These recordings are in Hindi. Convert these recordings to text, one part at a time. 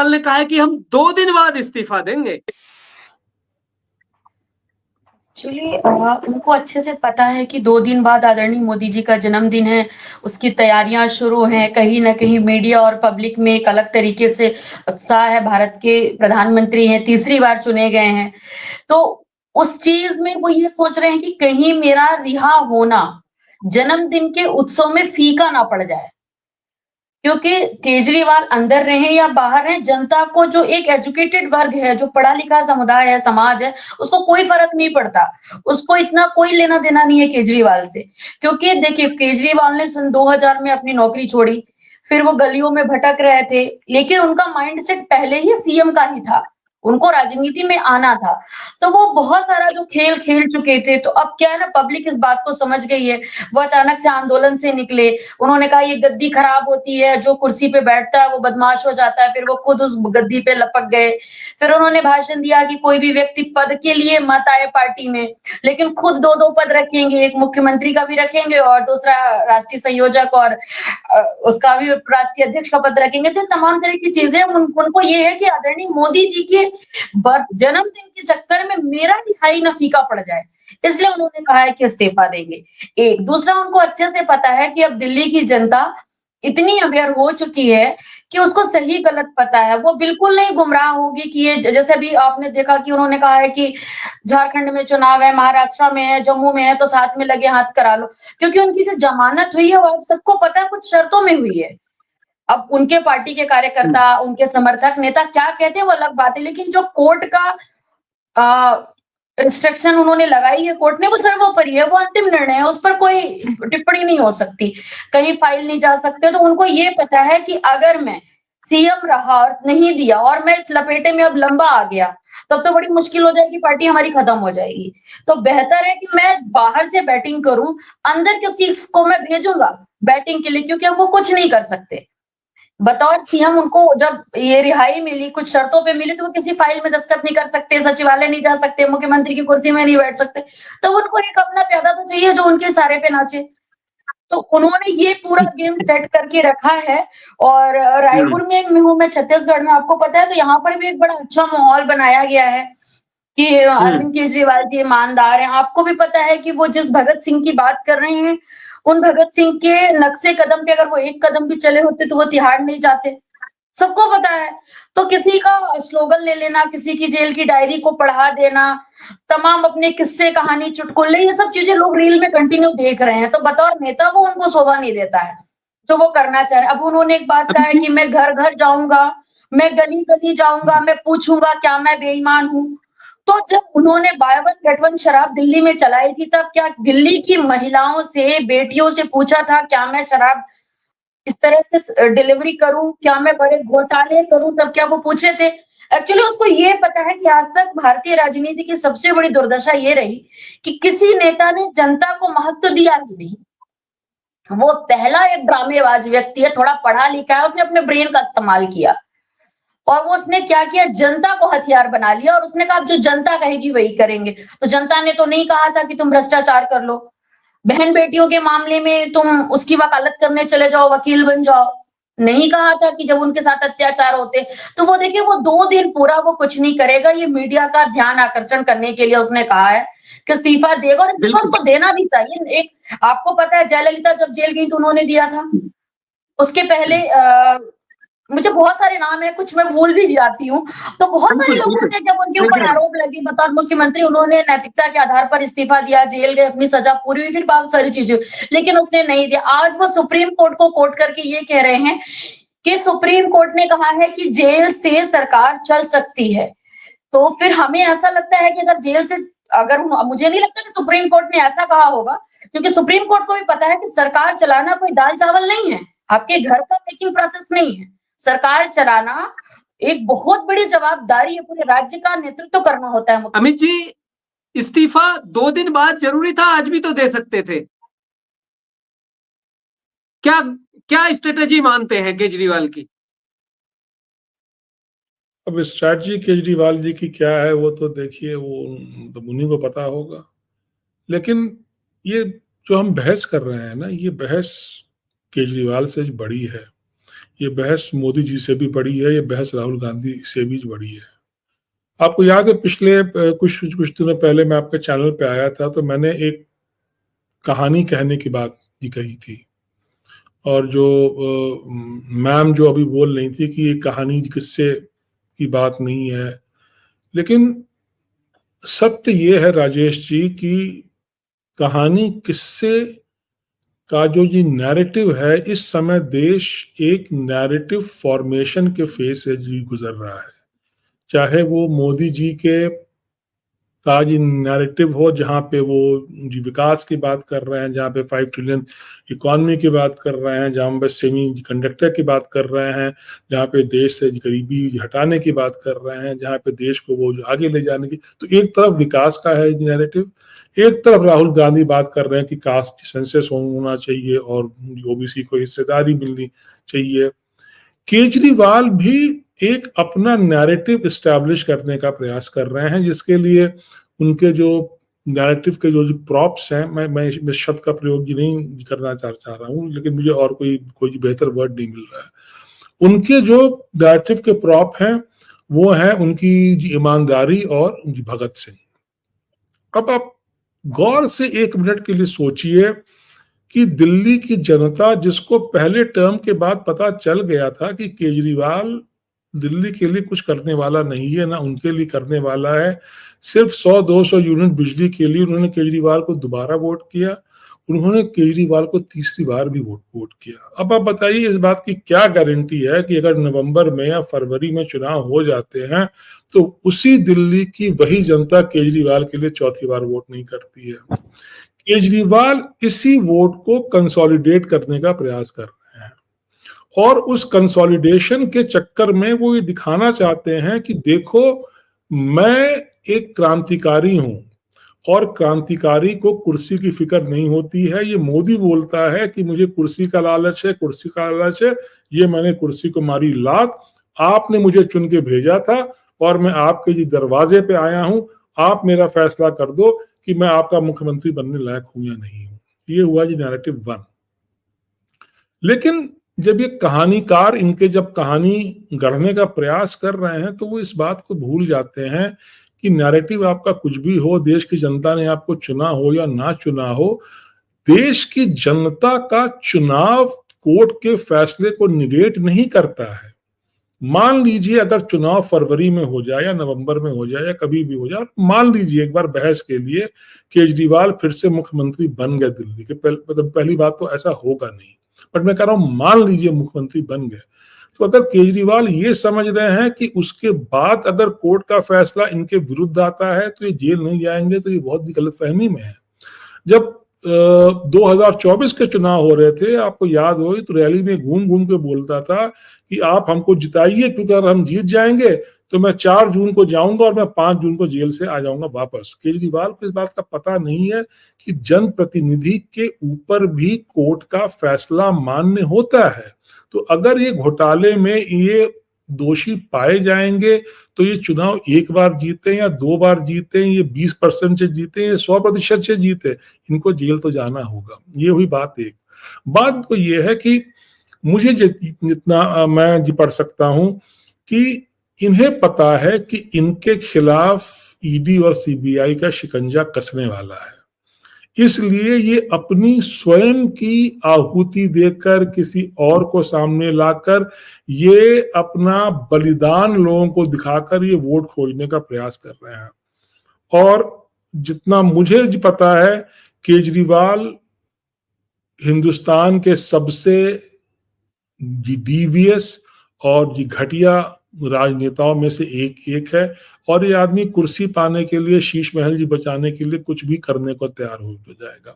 केजरीवाल ने कहा है कि हम 2 दिन बाद इस्तीफा देंगे। एक्चुअली उनको अच्छे से पता है कि 2 दिन बाद आदरणीय मोदी जी का जन्मदिन है, उसकी तैयारियां शुरू हैं, कहीं न कहीं मीडिया और पब्लिक में एक अलग तरीके से उत्साह है, भारत के प्रधानमंत्री हैं, तीसरी बार चुने गए हैं। तो उस चीज़ में वो ये सोच रहे हैं कि कहीं मेरा रिहा होना जन्मदिन के उत्सव में फीका ना पड़ जाए। क्योंकि केजरीवाल अंदर रहें या बाहर रहें, जनता को जो एक एजुकेटेड वर्ग है, जो पढ़ा-लिखा समुदाय है, समाज है, उसको कोई फ़र्क नहीं पड़ता। उसको इतना कोई लेना-देना नहीं है केजरीवाल से। क्योंकि देखिए, केजरीवाल ने सन 2000 में अपनी नौकरी छोड़ी, फिर वो गलियों में भटक रहे थे, लेकिन उनका माइंडसेट पहले ही सीएम का ही था। उनको राजनीति में आना था। तो वो बहुत सारा जो खेल खेल चुके थे, तो अब क्या है ना, पब्लिक इस बात को समझ गई है। वो अचानक से आंदोलन से निकले, उन्होंने कहा ये गद्दी खराब होती है, जो कुर्सी पे बैठता है वो बदमाश हो जाता है, फिर वो खुद उस गद्दी पे लपक गए। फिर उन्होंने भाषण दिया कि कोई भी व्यक्ति पद के लिए मत आए पार्टी में, लेकिन खुद 2-2 पद रखेंगे, एक मुख्यमंत्री का भी रखेंगे और दूसरा राष्ट्रीय संयोजक और उसका भी राष्ट्रीय अध्यक्ष का पद रखेंगे। तो तमाम तरह की चीजें उनको ये है कि आदरणीय मोदी जी के जन्मदिन के चक्कर में मेरा रिहाई ना फीका पड़ जाए, इसलिए उन्होंने कहा है कि इस्तीफा देंगे। एक दूसरा, उनको अच्छे से पता है कि अब दिल्ली की जनता इतनी अवेयर हो चुकी है कि उसको सही गलत पता है। वो बिल्कुल नहीं गुमराह होगी कि ये जैसे अभी आपने देखा कि उन्होंने कहा है कि झारखंड में चुनाव है, महाराष्ट्र में है, जम्मू में है, तो साथ में लगे हाथ करा लो। क्योंकि उनकी जो जमानत हुई है, वो आप सबको पता है कुछ शर्तों में हुई है। अब उनके पार्टी के कार्यकर्ता, उनके समर्थक, नेता क्या कहते हैं वो अलग बात है, लेकिन जो कोर्ट का रिस्ट्रिक्शन उन्होंने लगाई है कोर्ट ने, वो सर्वोपरि है, वो अंतिम निर्णय है, उस पर कोई टिप्पणी नहीं हो सकती, कहीं फाइल नहीं जा सकते। तो उनको ये पता है कि अगर मैं सीएम रहा और नहीं दिया और मैं इस लपेटे में अब लंबा आ गया, तब तो बड़ी मुश्किल हो जाएगी, पार्टी हमारी खत्म हो जाएगी। तो बेहतर है कि मैं बाहर से बैटिंग करूं, अंदर किसी को मैं भेजूंगा बैटिंग के लिए, क्योंकि अब वो कुछ नहीं कर सकते। बतौर सीएम उनको जब ये रिहाई मिली, कुछ शर्तों पे मिली, तो वो किसी फाइल में दस्तखत नहीं कर सकते, सचिवालय नहीं जा सकते, मुख्यमंत्री की कुर्सी में नहीं बैठ सकते। तो उनको एक अपना प्यादा तो चाहिए जो उनके इशारे पे नाचे। तो उन्होंने ये पूरा गेम सेट करके रखा है। और रायपुर में हूँ मैं, छत्तीसगढ़ में, आपको पता है, तो यहाँ पर भी एक बड़ा अच्छा माहौल बनाया गया है कि अरविंद केजरीवाल जी ईमानदार हैं। आपको भी पता है कि वो जिस भगत सिंह की बात कर रहे हैं, उन भगत सिंह के नक्शे कदम पे अगर वो एक कदम भी चले होते तो वो तिहाड़ नहीं जाते, सबको पता है। तो किसी का स्लोगन ले लेना, किसी की जेल की डायरी को पढ़ा देना, तमाम अपने किस्से, कहानी, चुटकुले, ये सब चीजें लोग रील में कंटिन्यू देख रहे हैं। तो बतौर नेता वो उनको शोभा नहीं देता है, तो वो करना चाह रहे हैं। अब उन्होंने एक बात कहा है कि मैं घर-घर जाऊँगा, मैं गली-गली जाऊँगा, मैं पूछूँगा क्या मैं बेईमान हूँ? तो जब उन्होंने बाय वन गेट वन शराब दिल्ली में चलाई थी, तब क्या दिल्ली की महिलाओं से, बेटियों से पूछा था क्या मैं शराब इस तरह से डिलीवरी करूँ, क्या मैं बड़े घोटाले करूँ, तब क्या वो पूछे थे? एक्चुअली उसको ये पता है कि आज तक भारतीय राजनीति की सबसे बड़ी दुर्दशा ये रही कि किसी नेता ने जनता को महत्व दिया ही नहीं। वो पहला एक ड्रामेबाज व्यक्ति है, थोड़ा पढ़ा-लिखा है, उसने अपने ब्रेन का इस्तेमाल किया। और वो उसने क्या किया, जनता को हथियार बना लिया और उसने कहा अब जो जनता कहेगी वही करेंगे। तो जनता ने तो नहीं कहा था कि तुम भ्रष्टाचार कर लो। बहन-बेटियों के मामले में तुम उसकी वकालत करने चले जाओ, वकील बन जाओ। नहीं कहा था कि जब उनके साथ अत्याचार होते, तो वो देखिए वो 2 दिन पूरा वो कुछ नहीं करेगा, ये मीडिया का ध्यान आकर्षण करने के लिए उसने कहा है कि इस्तीफा देगा और इस्तीफा उसको देना भी चाहिए। एक आपको पता है जयललिता जब जेल गई तो उन्होंने दिया था। उसके पहले मुझे बहुत सारे नाम हैं, कुछ मैं भूल भी जाती हूँ। तो बहुत सारे लोगों ने जब उनके ऊपर आरोप लगे बतौर मुख्यमंत्री, उन्होंने नैतिकता के आधार पर इस्तीफा दिया, जेल गए, अपनी सजा पूरी हुई, फिर बहुत सारी चीजें, लेकिन उसने नहीं दिया। आज वो सुप्रीम कोर्ट को कोट करके ये कह रहे हैं कि सुप्रीम कोर्ट ने कहा है कि जेल से सरकार चल सकती है। तो फिर हमें ऐसा लगता है कि अगर जेल से अगर मुझे नहीं लगता कि सुप्रीम कोर्ट ने ऐसा कहा होगा, क्योंकि सुप्रीम कोर्ट को भी पता है कि सरकार चलाना कोई दाल-चावल नहीं है, आपके घर का मेकिंग प्रोसेस नहीं है। सरकार चलाना एक बहुत बड़ी जवाबदारी है, पूरे राज्य का नेतृत्व करना होता है। अमित जी, इस्तीफा 2 दिन बाद जरूरी था, आज भी तो दे सकते थे। क्या क्या स्ट्रेटेजी मानते हैं केजरीवाल की? अब स्ट्रैटेजी केजरीवाल जी की क्या है वो तो देखिए, वो तो उन्हीं को पता होगा। लेकिन ये जो हम बहस कर रहे हैं ना, ये बहस केजरीवाल से बड़ी है। ये बहस मोदी जी से भी बड़ी है, ये बहस राहुल गांधी से भी बड़ी है। आपको याद है पिछले कुछ दिनों पहले मैं आपके चैनल पे आया था, तो मैंने एक कहानी कहने की बात भी कही थी, और जो मैम जो अभी बोल रही थी कि ये कहानी किस्से की बात नहीं है, लेकिन सत्य ये है राजेश जी कि कहानी किस्से का जो ये नैरेटिव है, इस समय देश एक नैरेटिव फॉर्मेशन के फेज से जी गुजर रहा है। चाहे वो मोदी जी के का जी नैरेटिव हो, जहाँ पे वो जी विकास की बात कर रहे हैं, जहाँ पे 5 ट्रिलियन इकोनॉमी की बात कर रहे हैं, जहाँ पे सेमी कंडक्टर की बात कर रहे हैं, जहाँ पे देश से गरीबी हटाने की बात कर रहे हैं, जहाँ पे देश को वो आगे ले जाने की। तो एक तरफ विकास का है नैरेटिव, एक तरफ राहुल गांधी बात कर रहे हैं कि कास्ट सेंसस होना चाहिए और ओबीसी को हिस्सेदारी मिलनी चाहिए। केजरीवाल भी एक अपना नैरेटिव इस्टेब्लिश करने का प्रयास कर रहे हैं, जिसके लिए उनके जो नैरेटिव के जो प्रॉप्स हैं, मैं शब्द का प्रयोग नहीं करना चाह रहा हूँ, लेकिन मुझे और कोई बेहतर वर्ड नहीं मिल रहा है। उनके जो नैरेटिव के प्रॉप हैं वो है उनकी ईमानदारी और उनकी भगत सिंह। अब आप गौर से 1 मिनट के लिए सोचिए कि दिल्ली की जनता, जिसको पहले टर्म के बाद पता चल गया था कि केजरीवाल दिल्ली के लिए कुछ करने वाला नहीं है, ना उनके लिए करने वाला है, सिर्फ 100-200 यूनिट बिजली के लिए उन्होंने केजरीवाल को दोबारा वोट किया, उन्होंने केजरीवाल को तीसरी बार भी वोट किया। अब आप बताइए, इस बात की क्या गारंटी है कि अगर नवंबर में या फरवरी में चुनाव हो जाते हैं तो उसी दिल्ली की वही जनता केजरीवाल के लिए चौथी बार वोट नहीं करती है। केजरीवाल इसी वोट को कंसोलिडेट करने का प्रयास कर रहे हैं, और उस कंसोलिडेशन के चक्कर में वो ये दिखाना चाहते हैं कि देखो, मैं एक क्रांतिकारी हूं, और क्रांतिकारी को कुर्सी की फिक्र नहीं होती है। ये मोदी बोलता है कि मुझे कुर्सी का लालच है, कुर्सी का लालच है, ये मैंने कुर्सी को मारी लात, आपने मुझे चुन के भेजा था और मैं आपके जी दरवाजे पे आया हूं, आप मेरा फैसला कर दो कि मैं आपका मुख्यमंत्री बनने लायक हूं या नहीं हूं। ये हुआ जी नैरेटिव 1। लेकिन जब ये कहानीकार इनके जब कहानी गढ़ने का प्रयास कर रहे हैं, तो वो इस बात को भूल जाते हैं कि नैरेटिव आपका कुछ भी हो, देश की जनता ने आपको चुना हो या ना चुना हो, देश की जनता का चुनाव कोर्ट के फैसले को निगेट नहीं करता है। मान लीजिए अगर चुनाव फरवरी में हो जाए या नवंबर में हो जाए या कभी भी हो जाए, मान लीजिए एक बार बहस के लिए केजरीवाल फिर से मुख्यमंत्री बन गए दिल्ली के, मतलब पहली बात तो ऐसा होगा नहीं, बट मैं कह रहा हूं मान लीजिए मुख्यमंत्री बन गए, तो अगर केजरीवाल ये समझ रहे हैं कि उसके बाद अगर कोर्ट का फैसला इनके विरुद्ध आता है तो ये जेल नहीं जाएंगे, तो ये बहुत ही गलतफहमी में है। जब 2024 के चुनाव हो रहे थे, आपको याद हो, तो रैली में घूम घूम के बोलता था कि आप हमको जिताइए, क्योंकि अगर हम जीत जाएंगे तो मैं 4 जून को जाऊंगा और मैं 5 जून को जेल से आ जाऊंगा वापस। केजरीवाल को इस बात का पता नहीं है कि जनप्रतिनिधि के ऊपर भी कोर्ट का फैसला मान्य होता है। तो अगर ये घोटाले में ये दोषी पाए जाएंगे तो ये चुनाव 1 बार जीते या 2 बार जीते, ये 20% से जीते या 100% से जीते, इनको जेल तो जाना होगा। ये हुई बात एक। बात तो ये है कि मुझे जितना मैं जी पढ़ सकता हूं कि इन्हें पता है कि इनके खिलाफ ईडी और सीबीआई का शिकंजा कसने वाला है, इसलिए ये अपनी स्वयं की आहुति देकर, किसी और को सामने लाकर, ये अपना बलिदान लोगों को दिखाकर ये वोट खोजने का प्रयास कर रहे हैं। और जितना मुझे पता है, केजरीवाल हिंदुस्तान के सबसे डीवीएस और घटिया राजनेताओं में से एक है, और ये आदमी कुर्सी पाने के लिए, शीश महल जी बचाने के लिए कुछ भी करने को तैयार हो जाएगा।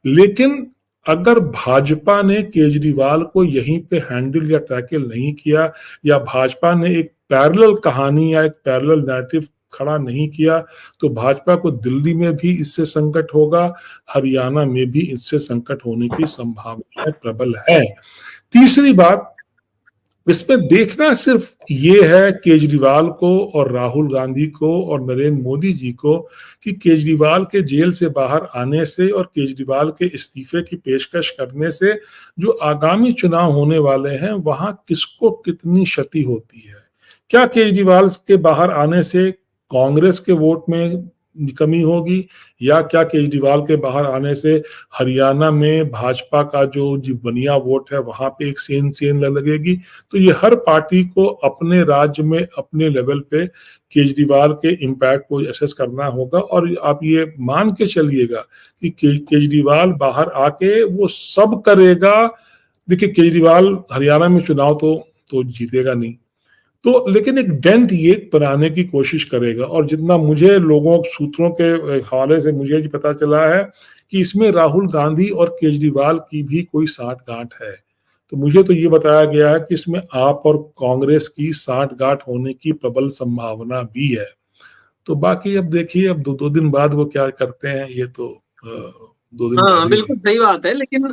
लेकिन अगर भाजपा ने केजरीवाल को यहीं पे हैंडल या टैकल नहीं किया, या भाजपा ने एक पैरेलल कहानी या एक पैरेलल नैरेटिव खड़ा नहीं किया, तो भाजपा को दिल्ली में भी इससे संकट होगा, हरियाणा में भी इससे संकट होने की संभावना प्रबल है। तीसरी बात, इसमें देखना सिर्फ ये है केजरीवाल को और राहुल गांधी को और नरेंद्र मोदी जी को कि केजरीवाल के जेल से बाहर आने से और केजरीवाल के इस्तीफे की पेशकश करने से जो आगामी चुनाव होने वाले हैं वहां किसको कितनी क्षति होती है। क्या केजरीवाल के बाहर आने से कांग्रेस के वोट में कमी होगी, या क्या केजरीवाल के बाहर आने से हरियाणा में भाजपा का जो बनिया वोट है वहां पे एक सेन लगेगी। तो ये हर पार्टी को अपने राज्य में अपने लेवल पे केजरीवाल के इम्पैक्ट को असेस करना होगा। और आप ये मान के चलिएगा कि केजरीवाल बाहर आके वो सब करेगा। देखिए, केजरीवाल हरियाणा में चुनाव तो जीतेगा नहीं, तो लेकिन एक डेंट ये बनाने की कोशिश करेगा। और जितना मुझे लोगों सूत्रों के हवाले से मुझे पता चला है कि इसमें राहुल गांधी और केजरीवाल की भी कोई साठगांठ है। तो मुझे तो ये बताया गया है कि इसमें आप और कांग्रेस की साठगांठ होने की प्रबल संभावना भी है। तो बाकी अब देखिए, अब दो दिन बाद वो क्या करते हैं, ये तो 2 दिन बाद ही। बिल्कुल सही बात है। लेकिन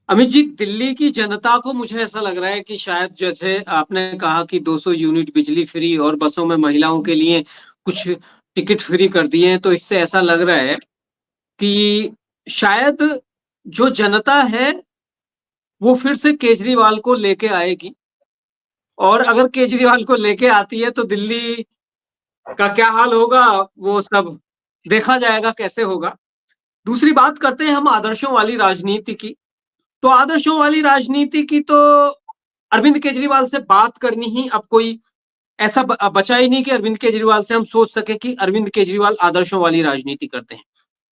अमित जी, दिल्ली की जनता को मुझे ऐसा लग रहा है कि शायद, जैसे आपने कहा कि 200 यूनिट बिजली फ्री और बसों में महिलाओं के लिए कुछ टिकट फ्री कर दिए हैं, तो इससे ऐसा लग रहा है कि शायद जो जनता है वो फिर से केजरीवाल को लेके आएगी। और अगर केजरीवाल को लेके आती है तो दिल्ली का क्या हाल होगा वो सब देखा जाएगा कैसे होगा। दूसरी बात करते हैं हम आदर्शों वाली राजनीति की। तो आदर्शों वाली राजनीति की तो अरविंद केजरीवाल से बात करनी ही अब कोई ऐसा बचा ही नहीं कि अरविंद केजरीवाल से हम सोच सके कि अरविंद केजरीवाल आदर्शों वाली राजनीति करते हैं।